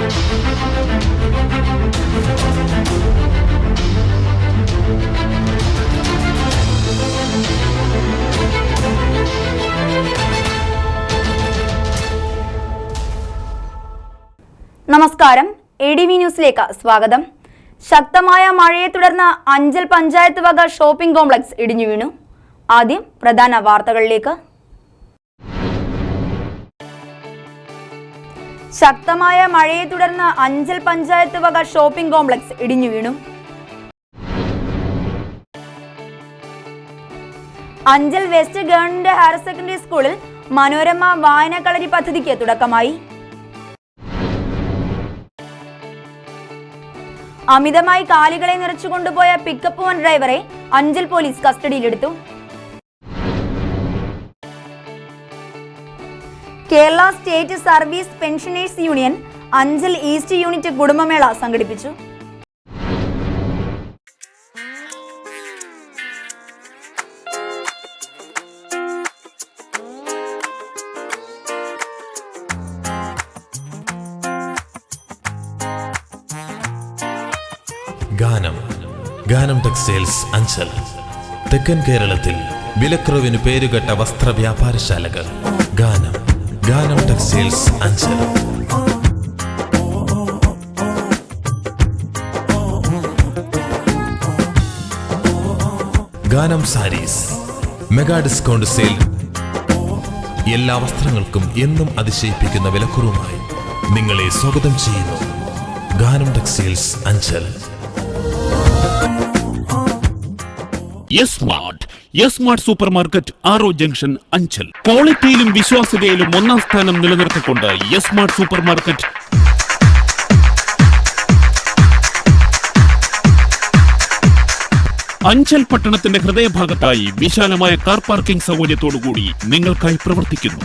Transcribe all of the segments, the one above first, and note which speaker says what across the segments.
Speaker 1: നമസ്കാരം, ADV ന്യൂസിലേക്ക് സ്വാഗതം. ശക്തമായ മഴയെ തുടർന്ന് അഞ്ചൽ പഞ്ചായത്ത് വക ഷോപ്പിംഗ് കോംപ്ലക്സ് ഇടിഞ്ഞു വീണു. ആദ്യം പ്രധാന വാർത്തകളിലേക്ക്. ശക്തമായ മഴയെ തുടർന്ന് അഞ്ചൽ പഞ്ചായത്ത് വക ഷോപ്പിംഗ് കോംപ്ലക്സ് ഇടിഞ്ഞു വീണു. Anchal west government higher secondary സ്കൂളിൽ മനോരമ വായനക്കളരി പദ്ധതിക്ക് തുടക്കമായി. അമിതമായി കാലികളെ നിറച്ചുകൊണ്ടുപോയ പിക്കപ്പ് വൻ ഡ്രൈവറെ അഞ്ചൽ പോലീസ് കസ്റ്റഡിയിലെടുത്തു. Kerala state service pensioners union Anchal east unit കുടുംബമേള സംഘടിപ്പിച്ചു.
Speaker 2: ഗാനം ടെക്സ്റ്റൈൽസ് അഞ്ചൽ. തെക്കൻ കേരളത്തിൽ വിലക്കുറവിന് പേരുകെട്ട വസ്ത്ര വ്യാപാരശാലകൾ. ഗാനം ടെക്സ്റ്റൈൽസ് അഞ്ചൽ. ഗാനം സാരീസ് മെഗാ ഡിസ്കൗണ്ട് സെയിൽ. എല്ലാ വസ്ത്രങ്ങൾക്കും എന്നും അതിശയിപ്പിക്കുന്ന വിലക്കുറവുമായി നിങ്ങളെ സ്വാഗതം ചെയ്യുന്നു. ഗാനം textiles Anchal.
Speaker 3: Smart super market ആറോ ജംഗ്ഷൻ അഞ്ചൽ. ക്വാളിറ്റിയിലും വിശ്വാസ്യതയിലും ഒന്നാം സ്ഥാനം നിലനിർത്തിക്കൊണ്ട് സ്മാർട്ട് സൂപ്പർ മാർക്കറ്റ് അഞ്ചൽ പട്ടണത്തിന്റെ ഹൃദയഭാഗത്തായി വിശാലമായ കാർ പാർക്കിംഗ് സൗകര്യത്തോടുകൂടി നിങ്ങൾക്കായി പ്രവർത്തിക്കുന്നു.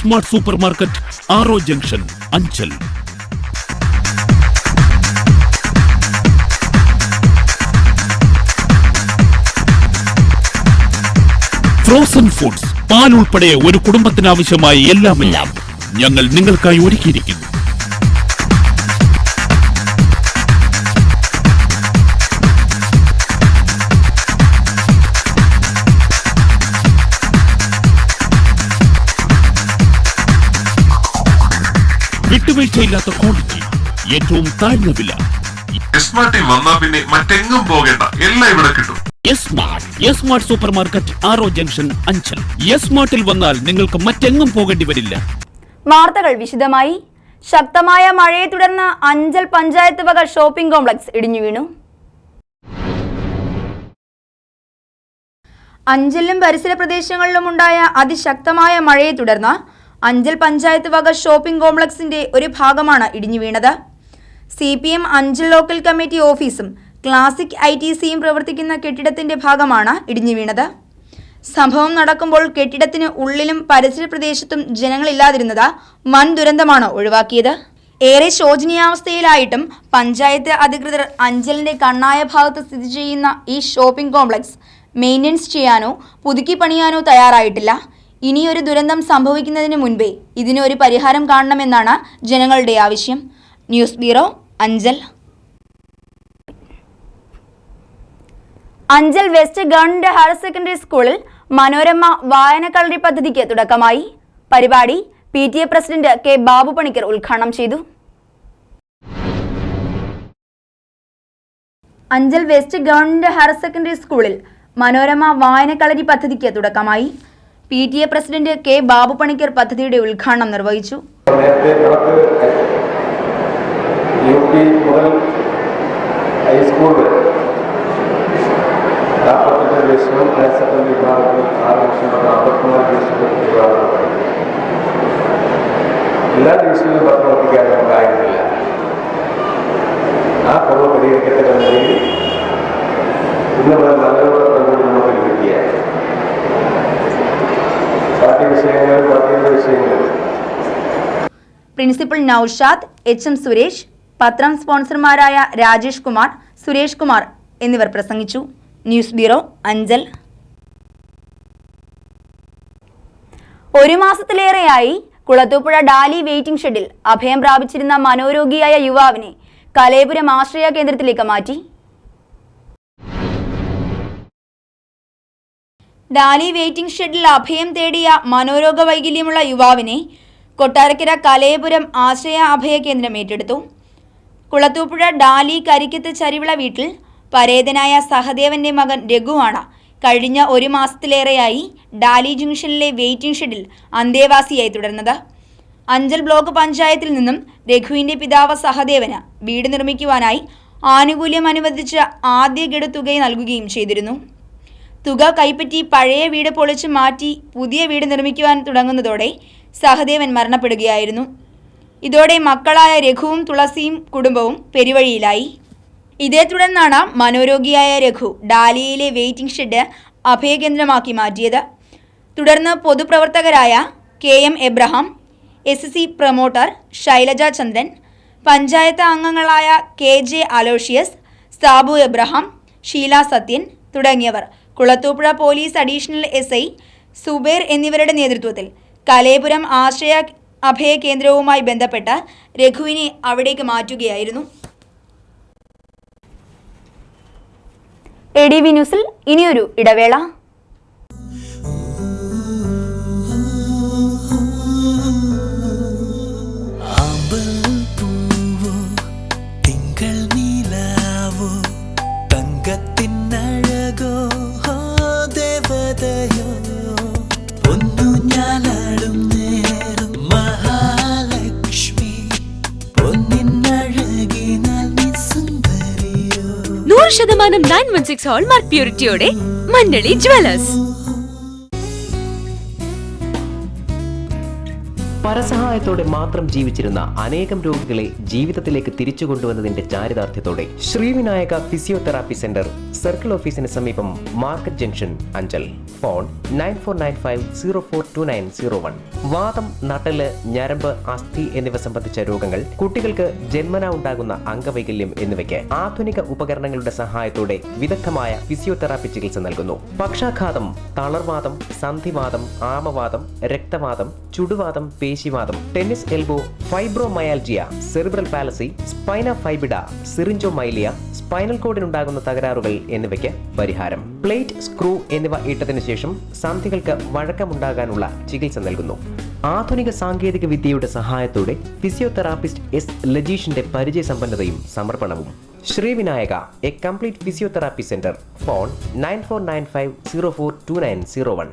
Speaker 3: സ്മാർട്ട് സൂപ്പർ മാർക്കറ്റ് ആറോ ജംഗ്ഷൻ അഞ്ചൽ. ഫ്രോസൺ ഫുഡ്സ്, പാൽ ഉൾപ്പെടെ ഒരു കുടുംബത്തിന് ആവശ്യമായ എല്ലാം ഞങ്ങൾ നിങ്ങൾക്കായി ഒരുക്കിയിരിക്കുന്നു. വിട്ടുവീഴ്ചയില്ലാത്ത ക്വാളിറ്റി, ഏറ്റവും താഴ്ന്ന വില.
Speaker 4: സ്മാർട്ടിൽ വന്നാൽ പിന്നെ മറ്റെങ്ങും പോകേണ്ട, എല്ലാം ഇവിടെ കിട്ടും.
Speaker 3: സ്മാർട്ട് സൂപ്പർ മാർക്കറ്റ് ആറോ ജംഗ്ഷൻ അഞ്ചൽ. സ്മാർട്ടിൽ വന്നാൽ നിങ്ങൾക്ക് മറ്റെങ്ങും പോകേണ്ടി വരില്ല.
Speaker 1: വാർത്തകൾ വിശദമായി. ശക്തമായ മഴയെ തുടർന്ന് അഞ്ചൽ പഞ്ചായത്ത് വക ഷോപ്പിംഗ് കോംപ്ലക്സ് ഇടിഞ്ഞു വീണു. അഞ്ചലിലും പരിസര പ്രദേശങ്ങളിലും ഉണ്ടായ അതിശക്തമായ മഴയെ തുടർന്ന് അഞ്ചൽ പഞ്ചായത്ത് വക ഷോപ്പിംഗ് കോംപ്ലക്സിന്റെ ഒരു ഭാഗമാണ് ഇടിഞ്ഞു വീണത്. CPM അഞ്ചൽ ലോക്കൽ കമ്മിറ്റി ഓഫീസും ക്ലാസിക് ITCയും പ്രവർത്തിക്കുന്ന കെട്ടിടത്തിന്റെ ഭാഗമാണ് ഇടിഞ്ഞു വീണത്. സംഭവം നടക്കുമ്പോൾ കെട്ടിടത്തിന് ഉള്ളിലും പരിസര പ്രദേശത്തും ജനങ്ങളില്ലാതിരുന്നത് വൻ ദുരന്തമാണ് ഒഴിവാക്കിയത്. ഏറെ ശോചനീയാവസ്ഥയിലായിട്ടും പഞ്ചായത്ത് അധികൃതർ അഞ്ചലിന്റെ കണ്ണായ ഭാഗത്ത് സ്ഥിതി ചെയ്യുന്ന ഈ ഷോപ്പിംഗ് കോംപ്ലക്സ് മെയിൻ്റനൻസ് ചെയ്യാനോ പുതുക്കി പണിയാനോ തയ്യാറായിട്ടില്ല. ഇനിയൊരു ദുരന്തം സംഭവിക്കുന്നതിന് മുൻപേ ഇതിന് ഒരു പരിഹാരം കാണണമെന്നാണ് ജനങ്ങളുടെ ആവശ്യം. News bureau, Anchal. Anchal west government higher secondary സ്കൂളിൽ മനോരമ വായനക്കളരി പദ്ധതിക്ക് തുടക്കമായി. പരിപാടി PTA president K. Babu Panicker ഉദ്ഘാടനം ചെയ്തു. Anchal west government higher secondary സ്കൂളിൽ മനോരമ വായനക്കളരി പദ്ധതിക്ക് തുടക്കമായി. PTA president K. Babu Panicker പദ്ധതിയുടെ ഉദ്ഘാടനം നിർവഹിച്ചു.
Speaker 5: ഹയർ സെക്കൻഡറി വിഭാഗത്തിൽ 6,44,000 വിഭാഗങ്ങളുണ്ട്. എല്ലാ ഡിവിഷനിലും പ്രവർത്തിക്കാൻ നമുക്കായിരുന്നില്ല. ആ കുറവ് പരിഹരിക്കത്തക്ക നിലയിൽ ഇന്ന് മുതൽ നല്ലവണ്ണം കൂടി നമുക്ക് ലഭിക്കുകയാണ്. പാഠ്യവിഷയങ്ങളും പദ്ധതി വിഷയങ്ങളും
Speaker 1: പ്രിൻസിപ്പൽ നൌഷാദ്, HM സുരേഷ്, പത്രം സ്പോൺസർമാരായ രാജേഷ് കുമാർ, സുരേഷ് കുമാർ എന്നിവർ പ്രസംഗിച്ചു. News bureau, Anchal. ഒരു മാസത്തിലേറെയായി കുളത്തൂപ്പുഴ ഡാലി വെയിറ്റിംഗ് ഷെഡിൽ അഭയം പ്രാപിച്ചിരുന്ന മനോരോഗിയായ യുവാവിനെ കലയപുരം ആശ്രയ കേന്ദ്രത്തിലേക്ക് മാറ്റി. ഡാലി വെയിറ്റിംഗ് ഷെഡിൽ അഭയം തേടിയ മനോരോഗ വൈകല്യമുള്ള യുവാവിനെ കൊട്ടാരക്കര കലയപുരം ആശ്രയ അഭയ കേന്ദ്രം ഏറ്റെടുത്തു. കുളത്തൂപ്പുഴ ഡാലി കരിക്കത്ത് ചരിവിള വീട്ടിൽ പരേതനായ സഹദേവന്റെ മകൻ രഘുവാണ് കഴിഞ്ഞ 1 മാസത്തിലേറെയായി ഡാലി ജംഗ്ഷനിലെ വെയിറ്റിംഗ് ഷെഡിൽ അന്തേവാസിയായി തുടർന്നത്. അഞ്ചൽ ബ്ലോക്ക് പഞ്ചായത്തിൽ നിന്നും രഘുവിന്റെ പിതാവ് സഹദേവന് വീട് നിർമ്മിക്കുവാനായി ആനുകൂല്യം അനുവദിച്ച് ആദ്യ ഗഡു തുക നൽകുകയും ചെയ്തിരുന്നു. തുക കൈപ്പറ്റി പഴയ വീട് പൊളിച്ചു മാറ്റി പുതിയ വീട് നിർമ്മിക്കുവാൻ തുടങ്ങുന്നതോടെ സഹദേവൻ മരണപ്പെടുകയായിരുന്നു. ഇതോടെ മക്കളായ രഘുവും തുളസിയും കുടുംബവും പെരുവഴിയിലായി. ഇതേ തുടർന്നാണ് മനോരോഗിയായ രഘു ഡാലിയയിലെ വെയിറ്റിംഗ് ഷെഡ് അഭയകേന്ദ്രമാക്കി മാറ്റിയത്. തുടർന്ന് പൊതുപ്രവർത്തകരായ KM Abraham, SC promoter Shailaja Chandran, panchayat അംഗങ്ങളായ KJ അലോഷ്യസ്, സാബു എബ്രഹാം, ഷീല സത്യൻ തുടങ്ങിയവർ Kulathupuzha police additional SI Zuber എന്നിവരുടെ നേതൃത്വത്തിൽ കലയപുരം ആശ്രയ അഭയ കേന്ദ്രവുമായി ബന്ധപ്പെട്ട രഘുവിനെ അവിടേക്ക് മാറ്റുകയായിരുന്നു. ADV ന്യൂസിൽ ഇനിയൊരു ഇടവേള.
Speaker 6: ശതമാനം 916 ഹോൾമാർക്ക് പ്യൂരിറ്റിയോടെ മഞ്ഞളി ജ്വല്ലേഴ്സ്.
Speaker 7: പരസഹായത്തോടെ മാത്രം ജീവിച്ചിരുന്ന അനേകം രോഗികളെ ജീവിതത്തിലേക്ക് തിരിച്ചു കൊണ്ടുവന്നതിന്റെ ചാരിതാർത്ഥ്യത്തോടെ ശ്രീവിനായക ഫിസിയോതെറാപ്പി സെന്റർ സർക്കിൾ ഓഫീസിന് സമീപം മാർക്കറ്റ് ജംഗ്ഷൻ, അഞ്ചൽ. ഫോൺ 9495042901. വാതം, നട്ടല്, ഞരമ്പ്, അസ്ഥി എന്നിവ സംബന്ധിച്ച രോഗങ്ങൾ, കുട്ടികൾക്ക് ജന്മനാ ഉണ്ടാകുന്ന അംഗവൈകല്യം എന്നിവയ്ക്ക് ആധുനിക ഉപകരണങ്ങളുടെ സഹായത്തോടെ വിദഗ്ധമായ ഫിസിയോതെറാപ്പി ചികിത്സ നൽകുന്നു. പക്ഷാഘാതം, തളർവാദം, സന്ധിവാദം, ആമവാദം, രക്തവാദം, ചുടുവാദം, പേശിവാദം, tennis elbow, fibromyalgia, cerebral palsy, spina bifida, syringomyelia, spinal കോഡിനുണ്ടാകുന്ന തകരാറുകൾ എന്നിവയ്ക്ക് പരിഹാരം. പ്ലേറ്റ്, സ്ക്രൂ എന്നിവ ഇട്ടതിനു ശേഷം സന്ധികൾക്ക് വഴക്കമുണ്ടാകാനുള്ള ചികിത്സ നൽകുന്നു. ആധുനിക സാങ്കേതിക വിദ്യയുടെ സഹായത്തോടെ ഫിസിയോതെറാപ്പിസ്റ്റ് S. ലജീഷിന്റെ പരിചയസമ്പന്നതയും സമർപ്പണവും. Srivinayaka, a complete physiotherapy centre. Phone 9495042901.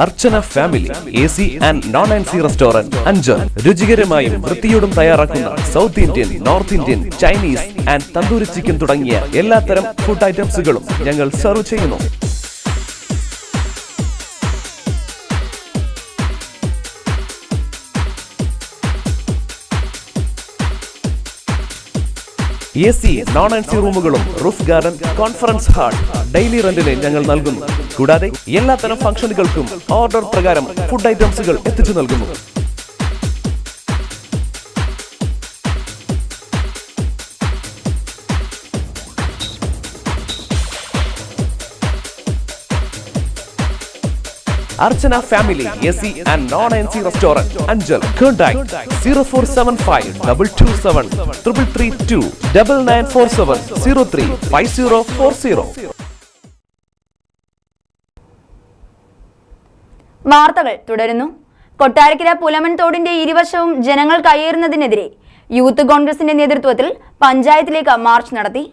Speaker 8: Archana family AC and non-AC restaurant, Anchal. രുചികരമായും വൃത്തിയോടും തയ്യാറാക്കുന്ന south Indian, north Indian, Chinese and tandoori chicken തുടങ്ങിയ എല്ലാത്തരം ഫുഡ് ഐറ്റംസുകളും ഞങ്ങൾ സെർവ് ചെയ്യുന്നു. AC, non-AC റൂമുകളും roof garden, conference hall daily റെന്റിന് ഞങ്ങൾ നൽകുന്നു. കൂടാതെ എല്ലാത്തരം ഫംഗ്ഷനുകൾക്കും ഓർഡർ പ്രകാരം ഫുഡ് ഐറ്റംസുകൾ എത്തിച്ചു നൽകുന്നു. Archana Family AC and non-AC Restaurant, Anjal. Contact 0475 227 332 9947 03 5040.
Speaker 1: വാർത്തകൾ തുടരുന്നു. കൊട്ടാരക്കര പുലമൺ തോടിന്റെ ഇരുവശവും ജനങ്ങൾ കയ്യേറുന്നതിനെതിരെ യൂത്ത് കോൺഗ്രസിന്റെ നേതൃത്വത്തിൽ പഞ്ചായത്തിലേക്ക് മാർച്ച് നടത്തി.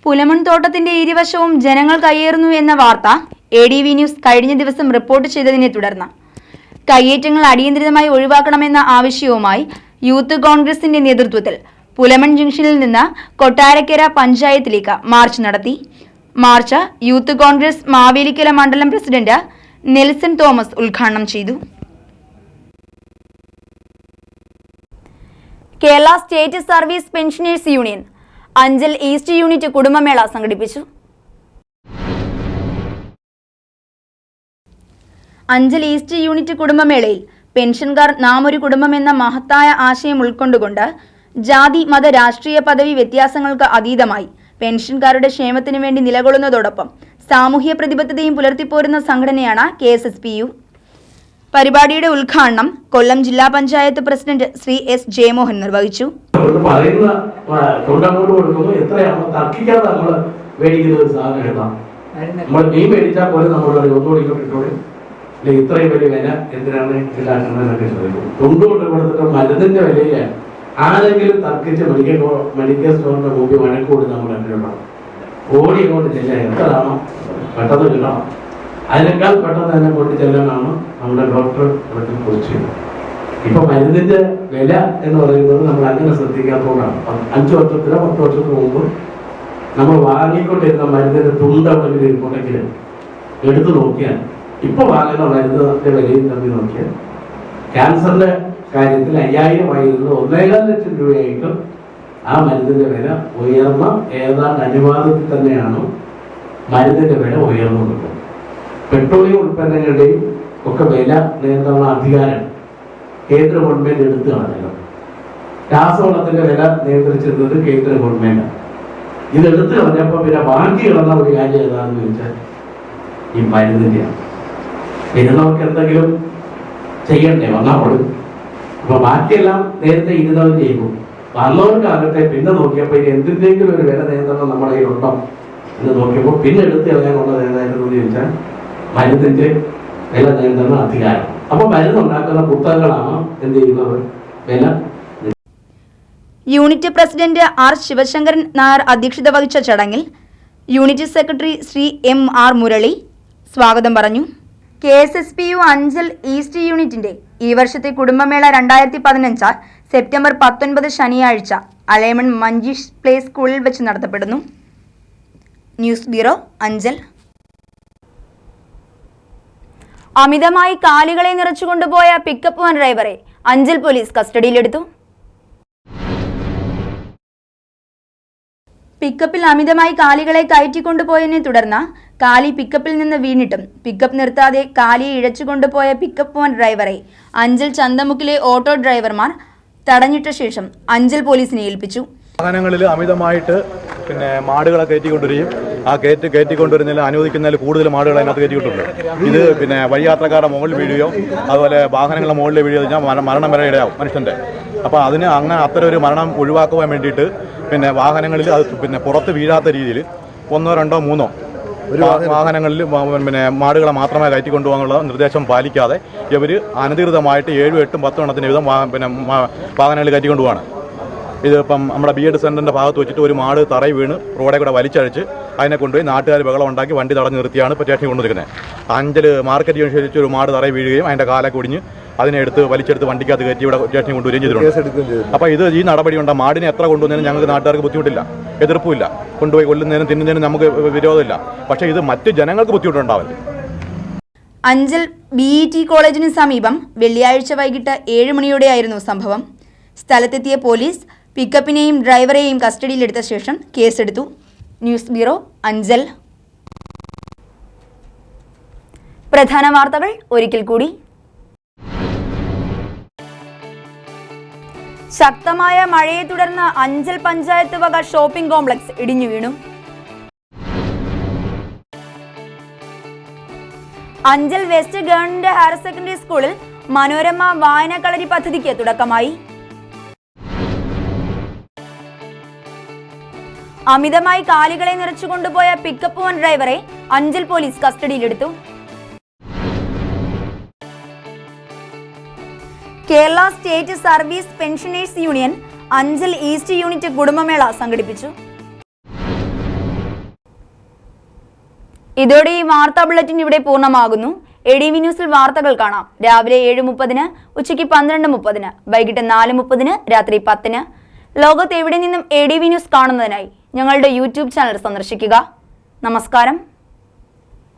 Speaker 1: പുലമൺ തോട്ടത്തിന്റെ ഇരുവശവും ജനങ്ങൾ കയ്യേറുന്നു എന്ന വാർത്ത ADV ന്യൂസ് കഴിഞ്ഞ ദിവസം റിപ്പോർട്ട് ചെയ്തതിനെ തുടർന്ന് കയ്യേറ്റങ്ങൾ അടിയന്തരമായി ഒഴിവാക്കണമെന്ന ആവശ്യവുമായി യൂത്ത് കോൺഗ്രസിന്റെ നേതൃത്വത്തിൽ പുലമൺ ജംഗ്ഷനിൽ നിന്ന് കൊട്ടാരക്കര പഞ്ചായത്തിലേക്ക് മാർച്ച് നടത്തി. മാർച്ച് യൂത്ത് കോൺഗ്രസ് മാവേലിക്കര മണ്ഡലം പ്രസിഡന്റ് നെൽസൺ തോമസ് ഉദ്ഘാടനം ചെയ്തു. Kerala state service pensioners union Anchal east unit കുടുംബമേള സംഘടിപ്പിച്ചു. അഞ്ചൽ ഈസ്റ്റ് യൂണിറ്റ് കുടുംബമേളയിൽ പെൻഷൻകാർ നാം ഒരു കുടുംബം എന്ന മഹത്തായ ആശയം ഉൾക്കൊണ്ടുകൊണ്ട് ജാതി, മത, രാഷ്ട്രീയ പദവി വ്യത്യാസങ്ങൾക്ക് അതീതമായി പെൻഷൻകാരുടെ ക്ഷേമത്തിനു വേണ്ടി നിലകൊള്ളുന്നതോടൊപ്പം സാമൂഹ്യ പ്രതിബദ്ധതയും പുലർത്തിപ്പോരുന്ന സംഘടനയാണ് KSSPU. പരിപാടിയുടെ ഉദ്ഘാടനം കൊല്ലം ജില്ലാ പഞ്ചായത്ത് പ്രസിഡന്റ് ശ്രീ S. ജയമോഹൻ നിർവഹിച്ചു.
Speaker 9: ഇത്രയും വലിയ വില എന്തിനാണ് ഈടാക്കുന്നതൊക്കെ ചോദിക്കും. തൊണ്ടുകൊണ്ട് കൊടുത്തിട്ട് മരുന്നിന്റെ വിലയില് ആരെങ്കിലും തർക്കിച്ച് മെഡിക്കൽ സ്റ്റോറിന്റെ മുമ്പിൽ വഴക്കൂടി നമ്മൾ എന്തിനുണ്ടാവും? ഓടി അങ്ങോട്ട് ചെല്ലാൻ എത്രയാണോ പെട്ടെന്ന് കിട്ടണം. അതിനേക്കാൾ പെട്ടെന്ന് തന്നെ കൊണ്ട് ചെല്ലാനാണ് നമ്മുടെ ഡോക്ടർ ഇവിടെ കുറിച്ച്. ഇപ്പൊ മരുന്നിന്റെ വില എന്ന് പറയുന്നത് നമ്മൾ അങ്ങനെ ശ്രദ്ധിക്കാത്തതുകൊണ്ടാണ്. 5 വർഷത്തിനോ 10 വർഷത്തിന് മുമ്പ് നമ്മൾ വാങ്ങിക്കൊണ്ടിരുന്ന മരുന്നിന്റെ തുണ്ടെങ്കിൽ ഇരിപ്പുണ്ടെങ്കിൽ എടുത്തു നോക്കിയാൽ ഇപ്പൊ വാങ്ങുന്ന മരുന്നിന്റെ വിലയും തമ്മിൽ നോക്കിയാൽ ക്യാൻസറിന്റെ കാര്യത്തിൽ 5000 ആയിരുന്നു 1.5 ലക്ഷം രൂപയായിട്ട് ആ മരുന്നിന്റെ വില ഉയർന്ന ഏതാണ്ട് അനുപാതത്തിൽ തന്നെയാണ് മരുന്നിന്റെ വില ഉയർന്നു നിൽക്കുന്നത്. പെട്രോളിയം ഉൽപ്പന്നങ്ങളുടെയും ഒക്കെ വില നിയന്ത്രണ അധികാരം കേന്ദ്ര ഗവൺമെന്റ് എടുത്തു കളഞ്ഞല്ലോ. രാസവളത്തിന്റെ വില നിയന്ത്രിച്ചിരുന്നത് കേന്ദ്ര ഗവൺമെന്റാണ്. ഇത് എടുത്തു കളഞ്ഞപ്പോൾ പിന്നെ ബാക്കി കിടന്ന ഒരു കാര്യം ഏതാണെന്ന് ചോദിച്ചാൽ ഈ മരുന്നിന്റെയാണ്. വരുന്നവർക്ക് എന്തെങ്കിലും ചെയ്യണ്ടേ വന്നപ്പോൾ. അപ്പൊ ബാക്കിയെല്ലാം നേരത്തെ ഇരുന്നവർ ചെയ്യും. വന്നവർക്കാകട്ടെ പിന്നെ നോക്കിയപ്പോൾ ഇനി എന്തിൻ്റെങ്കിലും ഒരു വില നിയന്ത്രണം നമ്മുടെ കയ്യിലുണ്ടോ എന്ന് നോക്കിയപ്പോൾ പിന്നെ എടുത്തു കളയാനുള്ളത് ഏതായിരുന്നു എന്ന് ചോദിച്ചാൽ മരുന്നിന്റെ വില നിയന്ത്രണ അധികാരം. അപ്പൊ മരുന്നുണ്ടാക്കുന്ന പുസ്തകങ്ങളാണ് എന്ത് ചെയ്യുന്നത് വില.
Speaker 1: Unit president R. Sivasankaran Nair അധ്യക്ഷത വഹിച്ച ചടങ്ങിൽ unit secretary Shri M.R. Murali സ്വാഗതം പറഞ്ഞു. KSSPU അഞ്ചൽ ഈസ്റ്റ് യൂണിറ്റിന്റെ ഈ വർഷത്തെ കുടുംബമേള 2015 സെപ്റ്റംബർ 19 ശനിയാഴ്ച അലേമൺ മഞ്ജീഷ് പ്ലേ സ്കൂളിൽ വെച്ച് നടത്തപ്പെടുന്നു. News bureau Anchal. അമിതമായി കാലികളെ നിറച്ചുകൊണ്ടുപോയ പിക്കപ്പ് വാൻ ഡ്രൈവറെ അഞ്ചൽ പോലീസ് കസ്റ്റഡിയിലെടുത്തു. പിക്കപ്പിൽ അമിതമായി കാലികളെ കയറ്റിക്കൊണ്ടുപോയതിനെ തുടർന്ന് കാലി പിക്കപ്പിൽ നിന്ന് വീണിട്ടും പിക്കപ്പ് നിർത്താതെ കാലിയെ ഇഴച്ചുകൊണ്ടുപോയ പിക്കപ്പ് വാൻ ഡ്രൈവറെ അഞ്ചൽ ചന്തമുക്കിലെ ഓട്ടോ ഡ്രൈവർമാർ തടഞ്ഞിട്ട ശേഷം അഞ്ചൽ പോലീസിനെ ഏൽപ്പിച്ചു.
Speaker 10: വാഹനങ്ങളിൽ അമിതമായിട്ട് മാടുകളെ കയറ്റിക്കൊണ്ടുവരികയും ആ കയറ്റിക്കൊണ്ടുവരുന്നതിൽ അനുവദിക്കുന്നതിൽ കൂടുതൽ മാടുകൾ അതിനകത്ത് കയറ്റിക്കൊണ്ടുണ്ട്. ഇത് വഴിയാത്രക്കാരുടെ മുകളിൽ വീഴുകയോ അതുപോലെ വാഹനങ്ങളുടെ മുകളിൽ വീഴുകയോ കഴിഞ്ഞാൽ മരണം വരെ ഇടയാവും മനുഷ്യൻ്റെ. അപ്പോൾ അതിന് അങ്ങനെ അത്തരം ഒരു മരണം ഒഴിവാക്കുവാൻ വേണ്ടിയിട്ട് വാഹനങ്ങളിൽ അത് പുറത്ത് വീഴാത്ത രീതിയിൽ 1, 2, 3 വാഹനങ്ങളിൽ മാടുകളെ മാത്രമേ കയറ്റിക്കൊണ്ടുപോകാനുള്ള നിർദ്ദേശം പാലിക്കാതെ ഇവർ അനധികൃതമായിട്ട് 7, 8, 10 എണ്ണത്തിന് വീതം വാഹനങ്ങളിൽ കയറ്റിക്കൊണ്ടുപോവാണ്. ഇതിപ്പം നമ്മുടെ BED സെന്ററിന്റെ ഭാഗത്ത് വെച്ചിട്ട് ഒരു മാട് തറയിൽ വീണ് റോഡെ കൂടെ വലിച്ചഴിച്ച് അതിനെ കൊണ്ടുപോയി നാട്ടുകാർ ബഹളം ഉണ്ടാക്കി വണ്ടി തടഞ്ഞു നിർത്തിയാണ് ഇപ്പോൾ സ്റ്റേഷനിൽ കൊണ്ടുവരുന്നത്. അഞ്ചൽ മാർക്കറ്റ് അനുസരിച്ച് ഒരു മാട് തറയിൽ വീഴുകയും അതിൻ്റെ കാലൊക്കെ ഒടിഞ്ഞ് അതിനെ വലിച്ചെടുത്ത് വണ്ടിക്കകത്ത് കയറ്റി ഇവിടെ സ്റ്റേഷനിൽ കൊണ്ടുവരികയും ചെയ്തിട്ടുണ്ട്. അപ്പോൾ ഈ നടപടി ഉണ്ട്. മാടിനെ എത്ര കൊണ്ടുവന്നതിനും ഞങ്ങൾക്ക് നാട്ടുകാർക്ക് ബുദ്ധിമുട്ടില്ല, എതിർപ്പുമില്ല. കൊണ്ടുപോയി കൊല്ലുന്നതിനും തിന്നുന്നതിനും നമുക്ക് വിരോധമില്ല. പക്ഷേ ഇത് മറ്റ് ജനങ്ങൾക്ക് ബുദ്ധിമുട്ടുണ്ടാവരുത്.
Speaker 1: അഞ്ചൽ BET കോളേജിന് സമീപം വെള്ളിയാഴ്ച വൈകിട്ട് 7 മണിയോടെയായിരുന്നു സംഭവം. സ്ഥലത്തെത്തിയ പോലീസ് പിക്കപ്പിനെയും ഡ്രൈവറെയും കസ്റ്റഡിയിലെടുത്ത ശേഷം കേസെടുത്തു. News bureau Anchal. പ്രധാന വാർത്തകൾ ഒരിക്കൽ കൂടി. ശക്തമായ മഴയെ തുടർന്ന് അഞ്ചൽ പഞ്ചായത്ത് വക ഷോപ്പിംഗ് കോംപ്ലക്സ് ഇടിഞ്ഞു വീണു. Anchal west government higher secondary സ്കൂളിൽ മനോരമ വായനക്കളരി പദ്ധതിക്ക് തുടക്കമായി. അമിതമായി കാലികളെ നിറച്ചുകൊണ്ടുപോയ പിക്കപ്പ് വാൻ ഡ്രൈവറെ അഞ്ചൽ പോലീസ് കസ്റ്റഡിയിലെടുത്തു. Kerala state service pensioners union Anchal east unit കുടുംബമേള സംഘടിപ്പിച്ചു. ഇതോടെ ഈ വാർത്താ ബുള്ളറ്റിൻ ഇവിടെ പൂർണ്ണമാകുന്നു. ADV ന്യൂസിൽ വാർത്തകൾ കാണാം രാവിലെ 7:30, ഉച്ചയ്ക്ക് 12:30, വൈകിട്ട് 4:30, രാത്രി 10. ലോകത്ത് എവിടെ നിന്നും ADV ന്യൂസ് കാണുന്നതിനായി ഞങ്ങളുടെ YouTube ചാനൽ സന്ദർശിക്കുക. നമസ്കാരം.